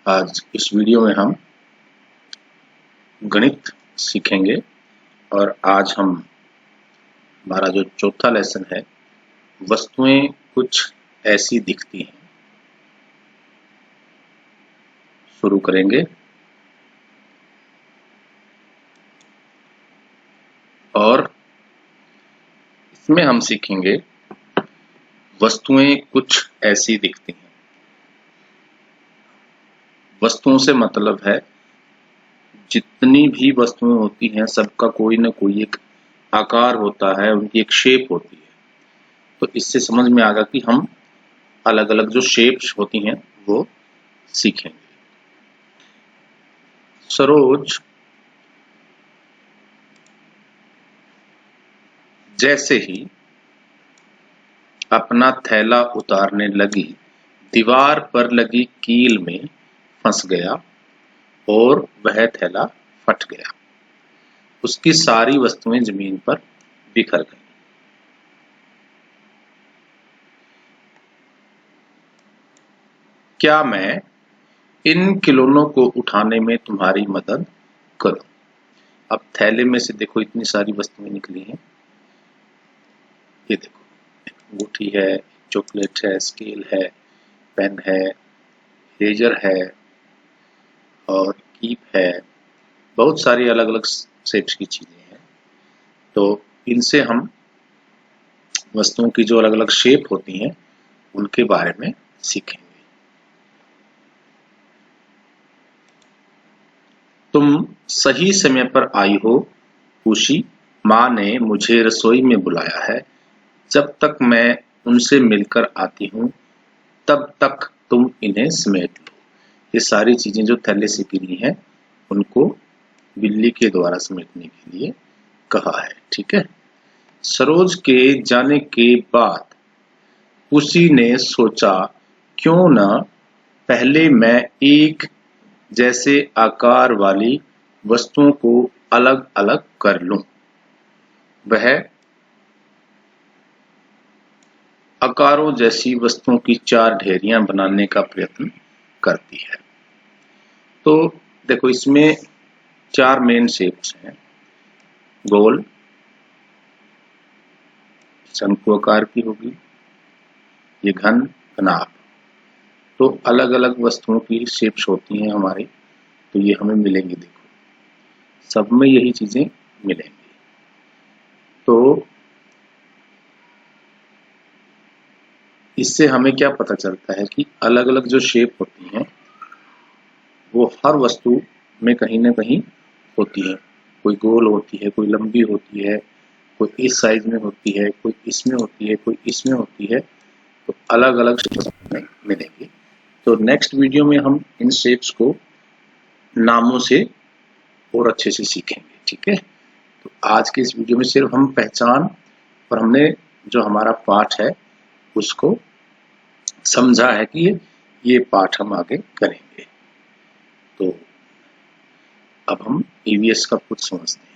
आज इस वीडियो में हम गणित सीखेंगे और आज हमारा जो चौथा लेसन है, वस्तुएं कुछ ऐसी दिखती हैं, शुरू करेंगे। और इसमें हम सीखेंगे वस्तुएं कुछ ऐसी दिखती हैं। वस्तुओं से मतलब है जितनी भी वस्तुएं होती हैं सबका कोई ना कोई एक आकार होता है, उनकी एक शेप होती है। तो इससे समझ में आएगा कि हम अलग अलग जो शेप्स होती हैं वो सीखेंगे। सरोज जैसे ही अपना थैला उतारने लगी, दीवार पर लगी कील में फंस गया और वह थैला फट गया। उसकी सारी वस्तुएं जमीन पर बिखर गईं। क्या मैं इन खिलौनों को उठाने में तुम्हारी मदद करूं? अब थैले में से देखो इतनी सारी वस्तुएं निकली हैं। ये देखो, अंगूठी है, चॉकलेट है, स्केल है, पेन है, इरेजर है और कीप है। बहुत सारी अलग अलग शेप्स की चीजें हैं। तो इनसे हम वस्तुओं की जो अलग अलग शेप होती हैं उनके बारे में सीखेंगे। तुम सही समय पर आई हो खुशी। माँ ने मुझे रसोई में बुलाया है। जब तक मैं उनसे मिलकर आती हूँ तब तक तुम इन्हें समेट लो। ये सारी चीजें जो थैले से गिरी हैं उनको बिल्ली के द्वारा समेटने के लिए कहा है। ठीक है। सरोज के जाने के बाद खुशी ने सोचा क्यों न पहले मैं एक जैसे आकार वाली वस्तुओं को अलग अलग कर लूं। वह आकारों जैसी वस्तुओं की 4 ढेरियां बनाने का प्रयत्न करती है। तो देखो, इसमें 4 मेन शेप्स हैं। गोल, शंकु आकार की होगी, ये घन, घनाभ। तो अलग अलग वस्तुओं की शेप्स होती हैं हमारी, तो ये हमें मिलेंगी। देखो, सब में यही चीजें मिलेंगी। तो इससे हमें क्या पता चलता है कि अलग अलग जो शेप होती हैं वो हर वस्तु में कहीं ना कहीं होती है। कोई गोल होती है, कोई लंबी होती है, कोई इस साइज में होती है, कोई इसमें होती है, कोई इसमें होती है। तो अलग अलग शेप्स में मिलेंगे। तो नेक्स्ट वीडियो में हम इन शेप्स को नामों से और अच्छे से सीखेंगे। ठीक है। तो आज के इस वीडियो में सिर्फ हम पहचान और हमने जो हमारा पाठ है उसको समझा है कि ये पाठ हम आगे करेंगे। तो अब हम ईवीएस का कुछ समझते हैं।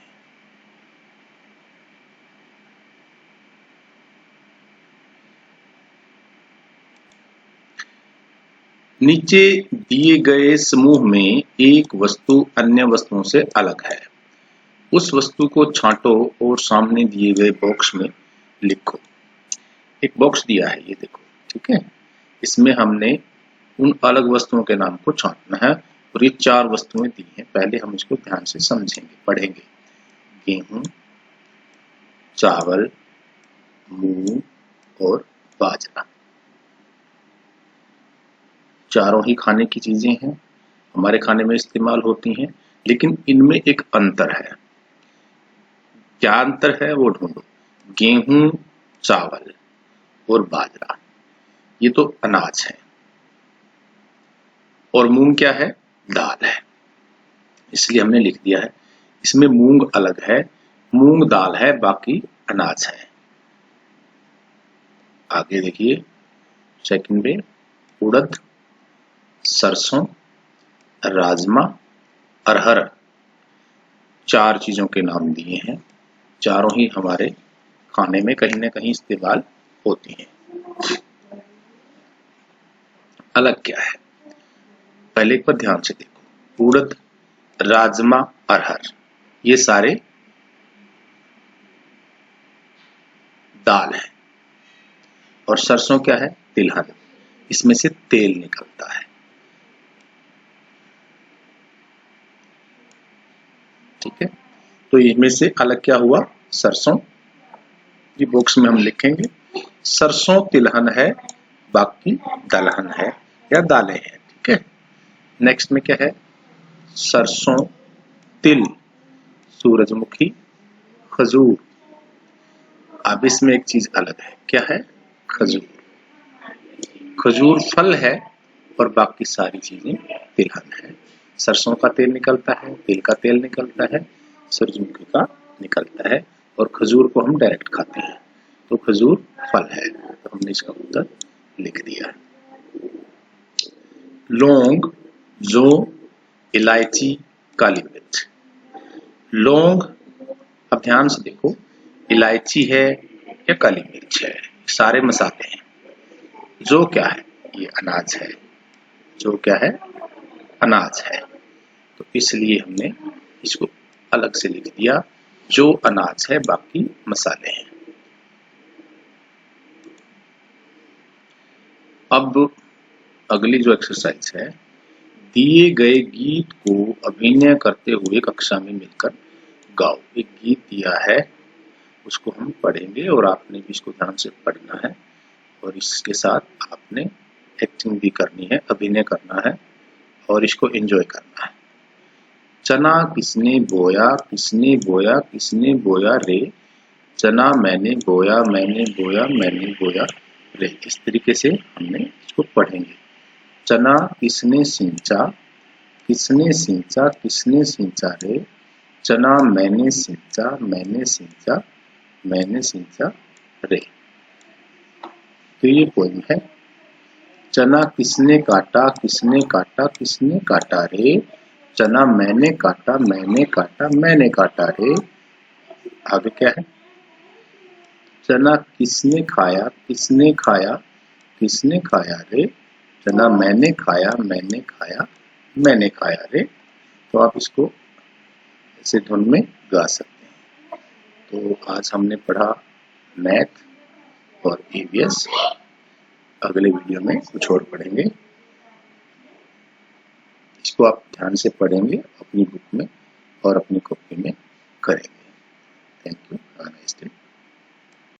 नीचे दिए गए समूह में एक वस्तु अन्य वस्तुओं से अलग है। उस वस्तु को छांटो और सामने दिए गए बॉक्स में लिखो। एक बॉक्स दिया है, ये देखो। ठीक है। इसमें हमने उन अलग वस्तुओं के नाम को छांटना है और ये 4 वस्तुएं दी हैं। पहले हम इसको ध्यान से समझेंगे, पढ़ेंगे। गेहूं, चावल, मूंग और बाजरा। चारों ही खाने की चीजें हैं, हमारे खाने में इस्तेमाल होती हैं, लेकिन इनमें एक अंतर है। क्या अंतर है वो ढूंढो। गेहूं, चावल और बाजरा ये तो अनाज है, और मूंग क्या है? दाल है। इसलिए हमने लिख दिया है। इसमें मूंग अलग है, मूंग दाल है, बाकी अनाज है। आगे देखिए, सेकंड में उड़द, सरसों, राजमा, अरहर 4 चीजों के नाम दिए हैं। चारों ही हमारे खाने में कहीं ना कहीं इस्तेमाल होती हैं। अलग क्या है? पहले एक बार ध्यान से देखो, उड़द, राजमा, अरहर, ये सारे दाल है। और सरसों क्या है? तिलहन। इसमें से तेल निकलता है। ठीक है, तो इनमें से अलग क्या हुआ? सरसों। ये बॉक्स में हम लिखेंगे, सरसों तिलहन है, बाकी दलहन है या दालें हैं। ठीक है, नेक्स्ट में क्या है? सरसों, तिल, सूरजमुखी, खजूर। अब इसमें एक चीज अलग है, क्या है? खजूर। खजूर फल है और बाकी सारी चीजें तिलहन है। सरसों का तेल निकलता है, तिल का तेल निकलता है, सूरजमुखी का निकलता है, और खजूर को हम डायरेक्ट खाते हैं, तो खजूर फल है। तो हमने इसका उत्तर लिख दिया। लौंग, जौ, इलायची, काली मिर्च। लौंग, अब ध्यान से देखो, इलायची है या काली मिर्च है, सारे मसाले हैं। जौ क्या है? ये अनाज है। जौ क्या है? अनाज है। तो इसलिए हमने इसको अलग से लिख दिया, जो अनाज है बाकी मसाले हैं। अब अगली जो एक्सरसाइज है, दिए गए गीत को अभिनय करते हुए कक्षा में मिलकर गाओ। एक गीत दिया है, उसको हम पढ़ेंगे और आपने भी इसको ध्यान से पढ़ना है, और इसके साथ आपने एक्टिंग भी करनी है, अभिनय करना है और इसको एंजॉय करना है। चना किसने बोया, किसने बोया, किसने बोया रे, चना मैंने बोया, मैंने बोया, मैंने बोया रे। इस तरीके से हमने इसको पढ़ेंगे। चना किसने सींचा, किसने सींचा, किसने सींचा रे, चना मैंने सींचा, मैंने सींचा, मैंने सींचा रे। तो ये पोएम है। चना किसने काटा, किसने काटा, किसने काटा रे, चना मैंने काटा, मैंने काटा, मैंने काटा रे। आगे क्या है? चना किसने खाया, किसने खाया, किसने खाया रे, चना मैंने खाया, मैंने खाया, मैंने खाया रे। तो आप इसको ऐसे धुन में गा सकते हैं। तो आज हमने पढ़ा मैथ और ईवीएस। अगले वीडियो में कुछ और पढ़ेंगे। इसको आप ध्यान से पढ़ेंगे अपनी बुक में और अपनी कॉपी में करेंगे। Thank you. Have a nice day.